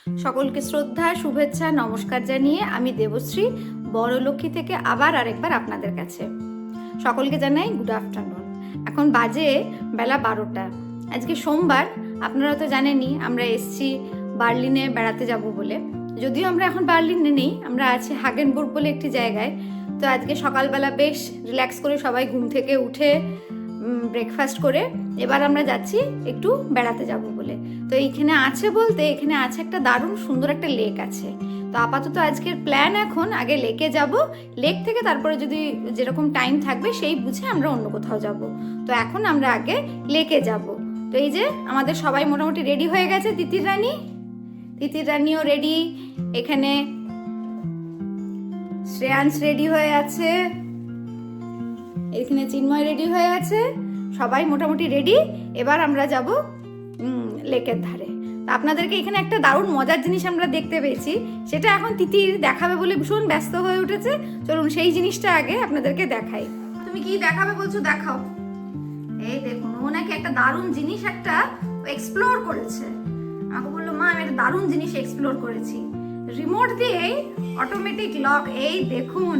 সকলকে শ্রদ্ধা, শুভেচ্ছা, নমস্কার জানিয়ে আমি দেবশ্রী বড়লক্ষ্মী থেকে আবার আরেকবার আপনাদের কাছে সকলকে জানাই গুড আফটারনুন। এখন বাজে বেলা 12টা। আজকে সোমবার। আপনারা তো জানেনই আমরা এসছি বার্লিনে বেড়াতে যাব বলে। যদিও আমরা এখন বার্লিনে নেই, আমরা আছি হাগেনবুর্গ বলে একটি জায়গায়। তো আজকে সকালবেলা বেশ রিল্যাক্স করে সবাই ঘুম থেকে উঠে ব্রেকফাস্ট করে এবার আমরা যাচ্ছি একটু বেড়াতে যাব বলে। তো এইখানে আছে বলতে এখানে আছে একটা দারুণ সুন্দর একটা লেক আছে। তো আপাতত আজকের প্ল্যান এখন আগে লেকে যাব, লেক থেকে তারপরে যদি যেরকম টাইম থাকবে সেই বুঝে আমরা অন্য কোথাও যাব। তো এখন আমরা আগে লেকে যাব। তো এই যে আমাদের সবাই মোটামুটি রেডি হয়ে গেছে। তিতির রানীও রেডি, এখানে শ্রেয়াংশ রেডি হয়ে আছে, এখানে চিন্ময় রেডি হয়ে আছে, সবাই মোটামুটি রেডি। এবার আমরা যাব লেকের ধারে। আপনাদেরকে এখানে একটা দারুণ মজার জিনিস আমরা দেখতে পেয়েছি, সেটা এখন তিতির দেখাবে বলে ভীষণ ব্যস্ত হয়ে উঠেছে। চলুন সেই জিনিসটা আগে আপনাদেরকে দেখাই। তুমি কি দেখাবে বলছো, দেখাও। এই দেখুন, ও নাকি একটা দারুণ জিনিস একটা এক্সপ্লোর করেছে। আমাকে বললো, মা আমি একটা দারুণ জিনিস এক্সপ্লোর করেছি। রিমোট দিয়ে অটোমেটিক লক, এই দেখুন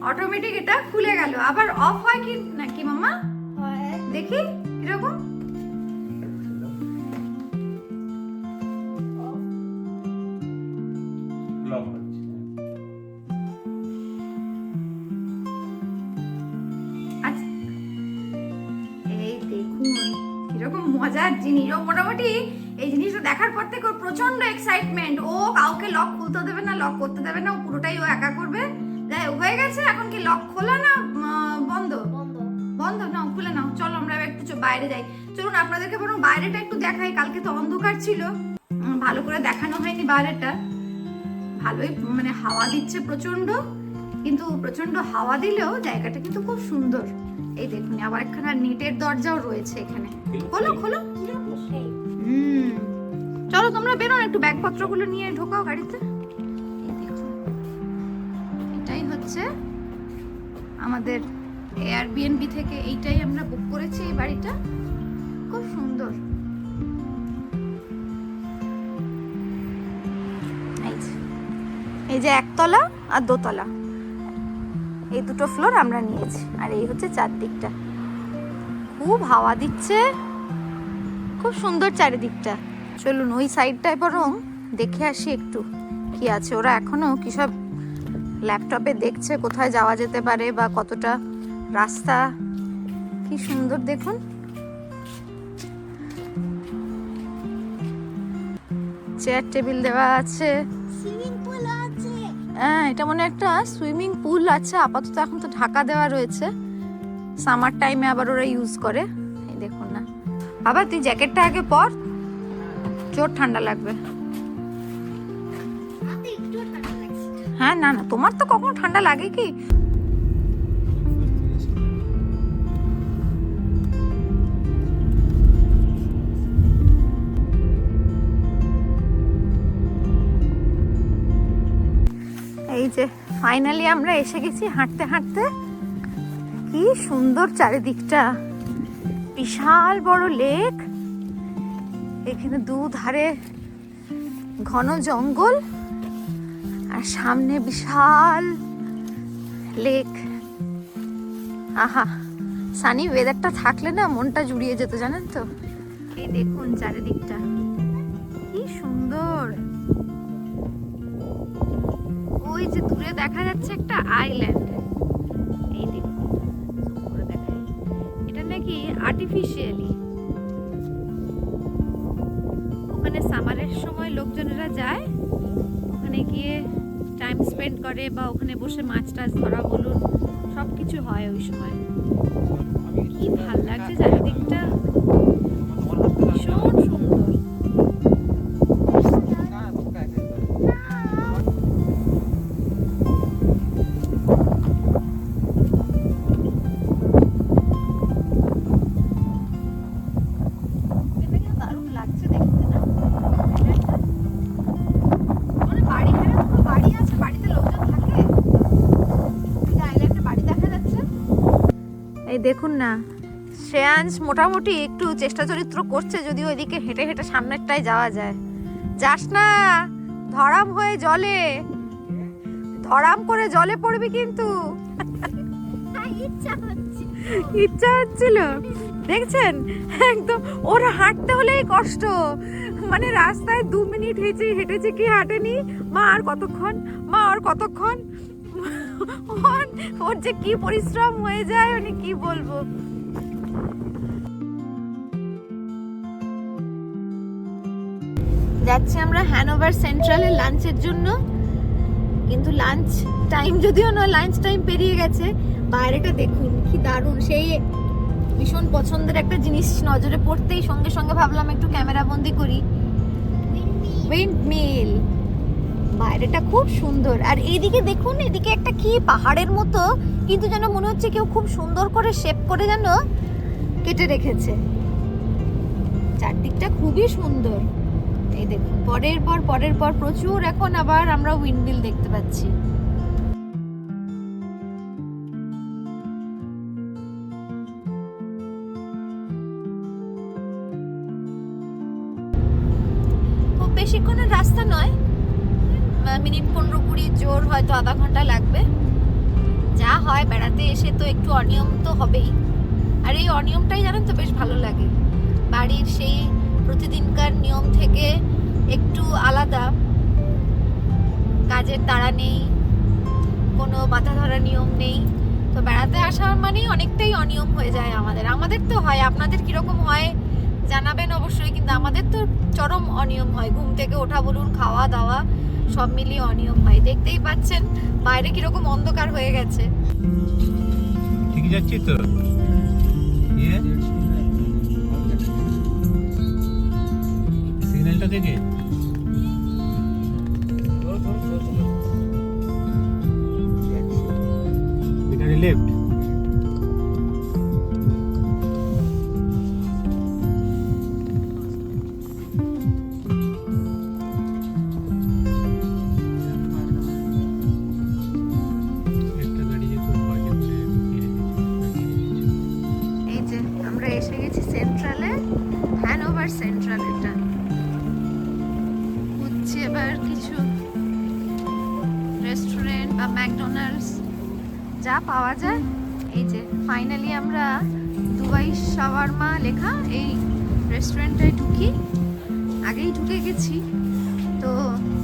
অটোমেটিক এটা খুলে গেল। আবার অফ হয় কি নাকি মামা? দেখি কিরকম। এই দেখুন কিরকম মজার জিনিস। ও মোটামুটি এই জিনিসটা দেখার পর থেকে ওর প্রচন্ড এক্সাইটমেন্ট। ও কাউকে লক খুলতে দেবে না, লক করতে দেবে না, ও পুরোটাই ও একা করবে। যাই হয়ে গেছে। এখন কি লক খোলা না বন্ধ? বন্ধ নাও, খুলে নাও। চলো আমরা একটু বাইরে যাই। চলুন আপনাদেরকে বরং বাইরেটা একটু দেখাই। কালকে তো অন্ধকার ছিল, ভালো করে দেখানো হয়নি বাইরেটা। ভালোই মানে হাওয়া দিচ্ছে প্রচন্ড, কিন্তু প্রচন্ড হাওয়া দিলেও জায়গাটা কিন্তু খুব সুন্দর। এই দেখুন আবার একখানা নেটের দরজাও রয়েছে এখানে। খোলো খোলো। চলো তোমরা বেরো, একটু ব্যাগপত্রগুলো নিয়ে ঢোকাও গাড়িতে। এই দেখুন এটাই হচ্ছে আমাদের এয়ারবিএনবি থেকে এইটাই আমরা বুক করেছি। এই বাড়িটা খুব সুন্দর। এই যে একতলা আর দোতলা, এই দুটো ফ্লোর আমরা নিয়েছি। আর এই হচ্ছে চারদিকটা, খুব হাওয়া দিচ্ছে, খুব সুন্দর চারিদিকটা। চলুন ওই সাইডটায় বরং দেখে আসি একটু কি আছে। ওরা এখনো কি সব ল্যাপটপে দেখছে কোথায় যাওয়া যেতে পারে বা কতটা রাস্তা। কি সুন্দর দেখুন। চেয়ার টেবিল দেওয়া আছে, হ্যাঁ এটা মনে একটা সুইমিং পুল আছে। আপাতত এখন তো ঢাকা দেওয়া রয়েছে, সামার টাইমে আবার ওরা ইউজ করে। এই দেখুন না বাবা, তুই জ্যাকেটটা আগে পর, জোর ঠান্ডা লাগবে। হ্যাঁ না না, তোমার তো কখনো ঠান্ডা লাগে কি? এই যে ফাইনালি আমরা এসে গেছি হাঁটতে হাঁটতে। কি সুন্দর চারিদিকটা, বিশাল বড় লেক। এখানে দুধারে ঘন জঙ্গল আর সামনে বিশাল লেক। আহা, সানি ওয়েদারটা থাকলে না মনটা জুড়িয়ে যেত, জানেন তো। এই দেখুন চারিদিকটা কি সুন্দর। ওই যে দূরে দেখা যাচ্ছে একটা আইল্যান্ড, এই দেখুন দেখাই। এটা নাকি আর্টিফিশিয়ালি, ওখানে সামারের সময় লোকজনেরা যায়, ওখানে গিয়ে টাইম স্পেন্ড করে বা ওখানে বসে মাছ টাছ ধরা বলুন, সব কিছু হয় ওই সময়। কি ভাল লাগছে চারিদিকটা, ভীষণ সুন্দর। দেখুন না, শ্রেয়াংশ মোটামুটি একটু চেষ্টা চরিত্র করছে যদি ওইদিকে হেঁটে হেঁটে সামনেরটায় যাওয়া যায়। যাস না, ধরাম হয়ে জলে, ধরাম করে জলে পড়বি কিন্তু। ইচ্ছা হচ্ছিল, দেখছেন একদম। ওর হাঁটতে হলেই কষ্ট, মানে রাস্তায় 2 মিনিট হেঁটেছে কি হাঁটেনি। মা আর কতক্ষণ, মা আর কতক্ষণ, ওর যে কি পরিশ্রম হয়ে যায় মানে কি বলবো। যাচ্ছি আমরা হ্যানোভার সেন্ট্রালে লাঞ্চের জন্য, কিন্তু লাঞ্চ টাইম যদিও নয়, লাঞ্চ টাইম পেরিয়ে গেছে। বাইরেটা দেখুন কি দারুণ, সেই ভীষণ পছন্দের একটা জিনিস নজরে পড়তেই সঙ্গে সঙ্গে ভাবলাম একটু ক্যামেরা বন্দি করি। উইন্ড মিল, বাইরেটা খুব সুন্দর। আর এইদিকে দেখুন, এদিকে একটা কি পাহাড়ের মতো, কিন্তু যেন মনে হচ্ছে কেউ খুব সুন্দর করে শেপ করে যেন কেটে রেখেছে। চারদিকটা খুবই সুন্দর। এই দেখুন, পরের পর প্রচুর এখন আবার আমরা উইন্ডমিল দেখতে পাচ্ছি। খুব বেশিক্ষণের রাস্তা নয়, মিনিট 15-20 জোর হয়তো আধা ঘন্টা লাগবে। যা হয়, বেড়াতে এসে তো একটু অনিয়ম তো হবেই, আর এই অনিয়মটাই জানেন তো বেশ ভালো লাগে। বাড়ির সেই প্রতিদিনকার নিয়ম থেকে একটু আলাদা, কাজের তাড়া নেই, কোনো বাধা ধরা নিয়ম নেই, তো বেড়াতে আসা মানেই অনেকটাই অনিয়ম হয়ে যায় আমাদের তো হয়। আপনাদের কিরকম হয় জানাবেন অবশ্যই, কিন্তু আমাদের তো চরম অনিয়ম হয়। ঘুম থেকে ওঠা বলুন, খাওয়া দাওয়া সব মিলিয়ে অনিয়ম হয়। দেখতেই পাচ্ছেন বাইরে কিরকম অন্ধকার হয়ে গেছে। ঠিক যাচ্ছি তো, সিগন্যালটা দেখে এখানে লেফট। এই যে আমরা এসে গেছি সেন্ট্রালে, হ্যানোভার সেন্ট্রাল। এটা হচ্ছে এবার কিছু রেস্টুরেন্ট বা ম্যাকডোনাল্ডস যা পাওয়া যায়। এই যে ফাইনালি আমরা দুবাই শাওয়ারমা লেখা এই রেস্টুরেন্টটায় ঢুকি। আগেই ঢুকে গেছি, তো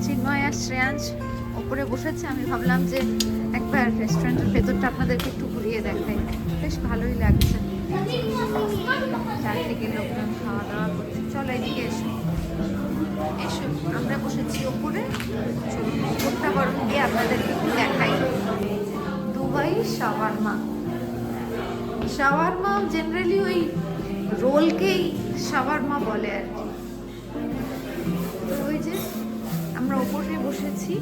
চিন্ময় আর শ্রেয়াংশ ওপরে বসেছে। আমি ভাবলাম যে একবার রেস্টুরেন্টের ভেতরটা আপনাদেরকে একটু ঘুরিয়ে দেখাই, বেশ ভালোই লাগছে। চারদিকে লোকজন খাওয়া দাওয়া করছে। চলো এদিকে এসো, এসো, আমরা বসেছি ওপরে। উপরটা বরং গিয়ে আপনাদেরকে একটু দেখাই। দুবাই শাওয়ারমা, শাওয়ারমা জেনারেলি ওই রোলকেই শাওয়ারমা বলে আর কি। তো ওই যে আমরা ওপরে বসেছি,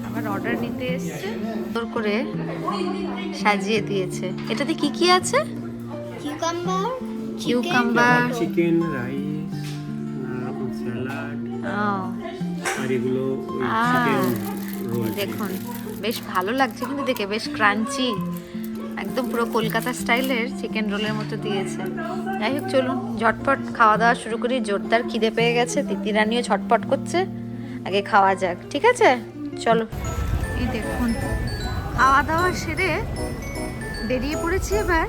আবার অর্ডার নিতে এসছে, সুন্দর করে সাজিয়ে দিয়েছে। এটাতে কি কি আছে? কিউকাম্বার, চিকেন, রাইস, স্যালাড, আর এগুলো চিকেন রোল। দেখুন বেশ ভালো লাগছে কিন্তু দেখে, বেশ ক্রাঞ্চি, একদম পুরো কলকাতা স্টাইলের চিকেন রোলের মতো দিয়েছে। যাই হোক, চলুন ঝটপট খাওয়া দাওয়া শুরু করি। জোরদার খিদে পেয়ে গেছে, তিতি রানীও ছটপট করছে, আগে খাওয়া যাক। ঠিক আছে, চলো। এই দেখুন খাওয়া দাওয়া সেরে বেরিয়ে পড়েছি। এবার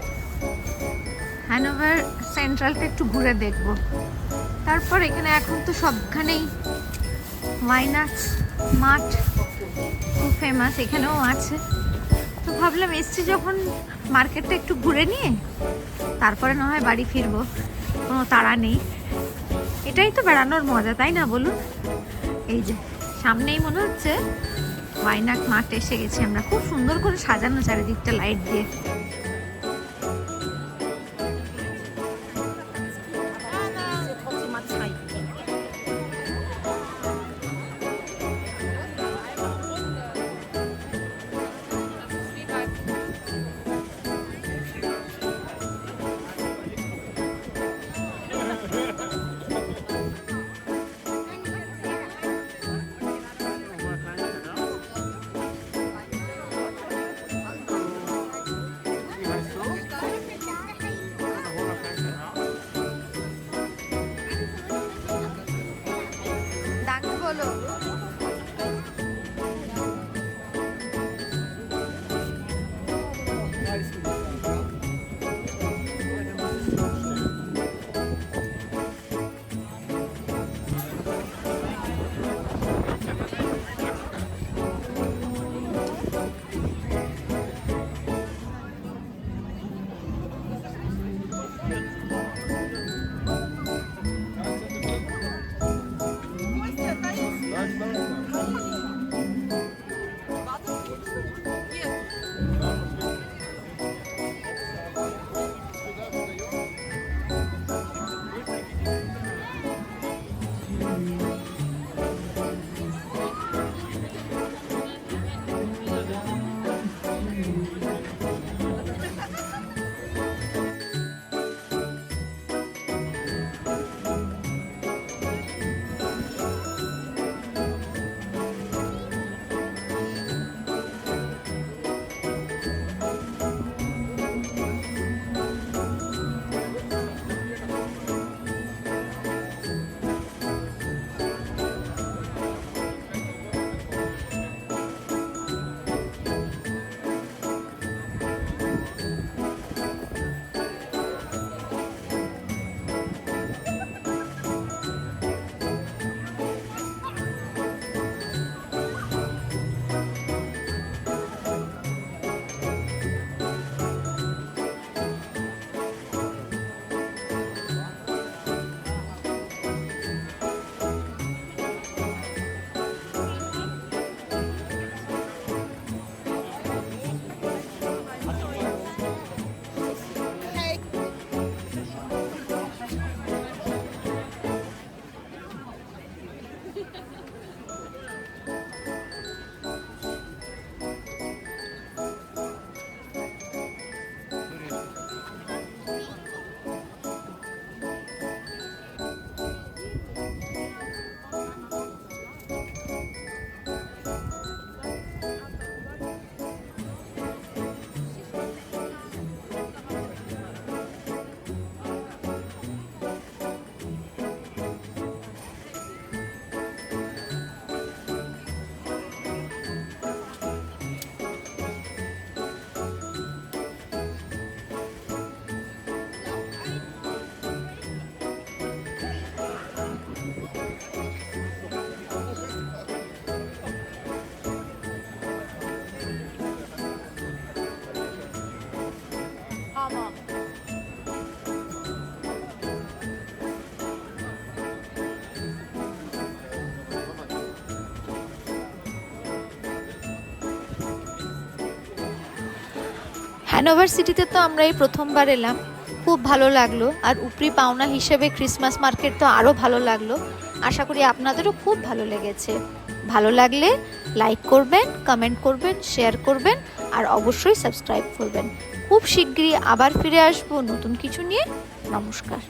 হ্যানোভার সেন্ট্রালটা একটু ঘুরে দেখব। তারপর এখানে এখন তো সবখানেই ওয়াইনাক্স মাঠ খুব ফেমাস, এখানেও আছে। তো ভাবলাম এসছি যখন মার্কেটটা একটু ঘুরে নিয়ে তারপরে না হয় বাড়ি ফিরবো, কোনো তাড়া নেই। এটাই তো বেড়ানোর মজা, তাই না বলুন? এই যে সামনেই মনে হচ্ছে ওয়াইনাক মাঠ এসে গেছি আমরা। খুব সুন্দর করে সাজানো চারিদিকটা লাইট দিয়ে। হ্যানোভার সিটিতে তো আমরা এই প্রথমবার এলাম, খুব ভালো লাগলো। আর উপরি পাওনা হিসেবে ক্রিসমাস মার্কেট তো আরও ভালো লাগলো। আশা করি আপনাদেরও খুব ভালো লেগেছে। ভালো লাগলে লাইক করবেন, কমেন্ট করবেন, শেয়ার করবেন আর অবশ্যই সাবস্ক্রাইব করবেন। খুব শিগগিরই আবার ফিরে আসবো নতুন কিছু নিয়ে। নমস্কার।